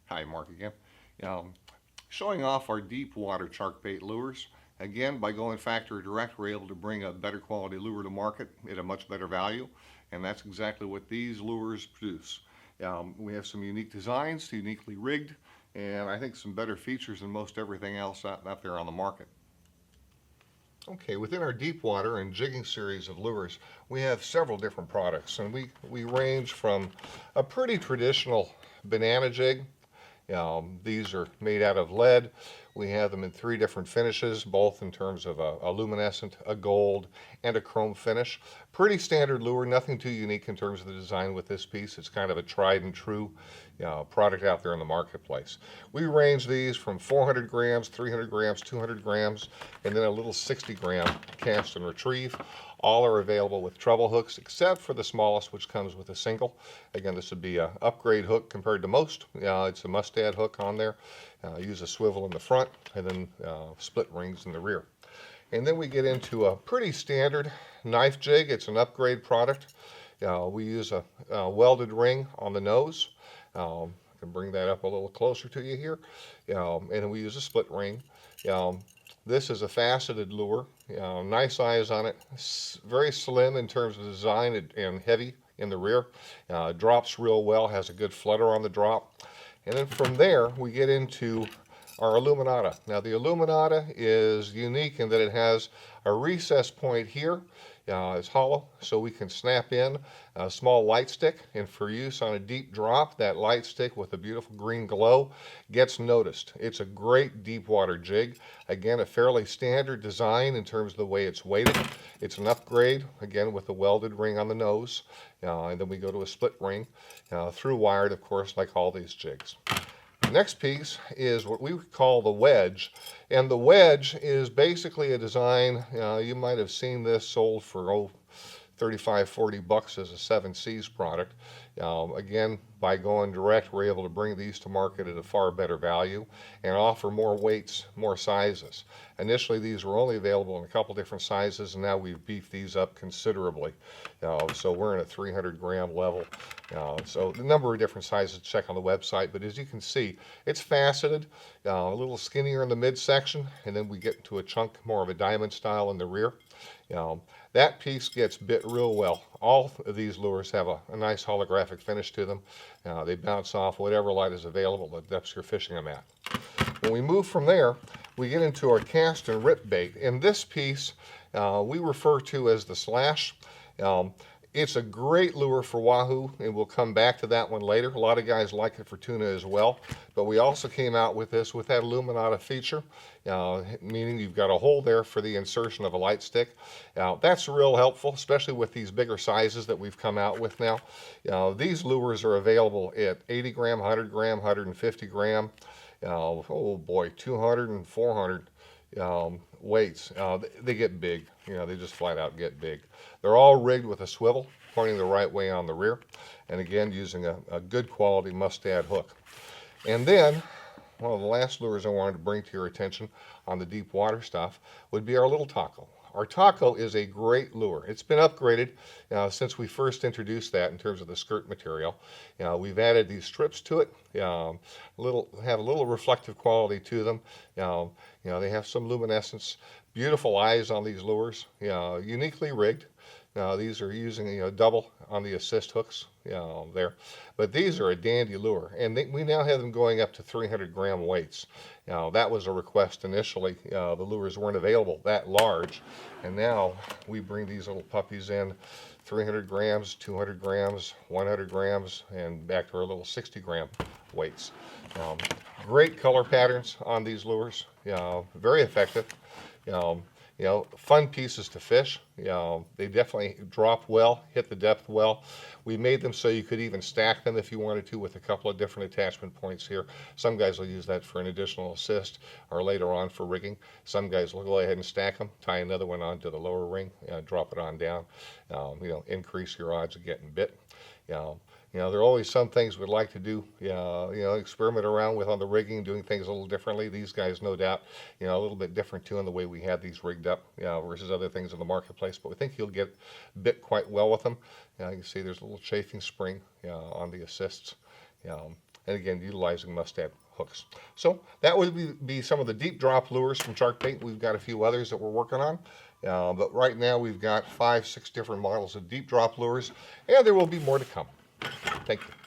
Hi, Mark again. Um, Showing off our deep water CharkBait lures. Again, by going factory direct, we're able to bring a better quality lure to market at a much better value, and that's exactly what these lures produce. We have some unique designs, uniquely rigged, and I think some better features than most everything else out there on the market. Okay, within our deep water and jigging series of lures, we have several different products, and we range from a pretty traditional banana jig. These are made out of lead. We have them in three different finishes, both in terms of a luminescent, a gold, and a chrome finish. Pretty standard lure, nothing too unique in terms of the design with this piece. It's kind of a tried and true product out there in the marketplace. We range these from 400 grams, 300 grams, 200 grams, and then a little 60-gram cast and retrieve. All are available with treble hooks, except for the smallest, which comes with a single. Again, this would be an upgrade hook compared to most. It's a mustad hook on there. Use a swivel in the front, and then split rings in the rear. And then we get into a pretty standard knife jig. It's an upgrade product. We use a welded ring on the nose. I can bring that up a little closer to you here. And then we use a split ring. This is a faceted lure. Nice eyes on it. Very slim in terms of design and heavy in the rear. Drops real well. Has a good flutter on the drop. And then from there we get into our Illuminata. Now the Illuminata is unique in that it has a recess point here. It's hollow, so we can snap in a small light stick, and for use on a deep drop, that light stick with a beautiful green glow gets noticed. It's a great deep water jig. Again, a fairly standard design in terms of the way it's weighted. It's an upgrade, again, with a welded ring on the nose, and then we go to a split ring, through wired, of course, like all these jigs. The next piece is what we call the wedge, and the wedge is basically a design, you might have seen this sold for 35, 40 bucks as a 7Cs product. Again, by going direct, we're able to bring these to market at a far better value and offer more weights, more sizes. Initially, these were only available in a couple different sizes, and now we've beefed these up considerably. So we're in a 300-gram level. So the number of different sizes, check on the website, but as you can see, it's faceted, a little skinnier in the midsection, and then we get into a chunk more of a diamond style in the rear. That piece gets bit real well. All of these lures have a nice holographic finish to them. They bounce off whatever light is available at the depths you're fishing them at. When we move from there, we get into our cast and rip bait. And this piece we refer to as the slash. It's a great lure for wahoo, and we'll come back to that one later. A lot of guys like it for tuna as well, but we also came out with this with that Illuminata feature, meaning you've got a hole there for the insertion of a light stick. That's real helpful, especially with these bigger sizes that we've come out with now. These lures are available at 80 gram, 100 gram, 150 gram, oh boy, 200 and 400 weights. They get big, they just flat out get big. They're all rigged with a swivel pointing the right way on the rear, and again using a good quality mustad hook. And then one of the last lures I wanted to bring to your attention on the deep water stuff would be our little taco. Our taco is a great lure. It's been upgraded since we first introduced that in terms of the skirt material. We've added these strips to it. Have a little reflective quality to them. They have some luminescence. Beautiful eyes on these lures. Uniquely rigged. These are using double on the assist hooks there, but these are a dandy lure, and we now have them going up to 300-gram weights. That was a request initially. The lures weren't available that large, and now we bring these little puppies in 300 grams, 200 grams, 100 grams, and back to our little 60-gram weights. Great color patterns on these lures. Very effective. Fun pieces to fish. They definitely drop well, hit the depth well. We made them so you could even stack them if you wanted to with a couple of different attachment points here. Some guys will use that for an additional assist or later on for rigging. Some guys will go ahead and stack them, tie another one onto the lower ring, drop it on down, increase your odds of getting bit. There are always some things we'd like to do, experiment around with on the rigging, doing things a little differently. These guys, no doubt, a little bit different too in the way we have these rigged up, versus other things in the marketplace. But we think you'll get bit quite well with them. You can see there's a little chafing spring on the assists. and again, utilizing must-have hooks. So that would be some of the deep drop lures from CharkBait. We've got a few others that we're working on. But right now we've got 5, 6 different models of deep drop lures, and there will be more to come. Thank you.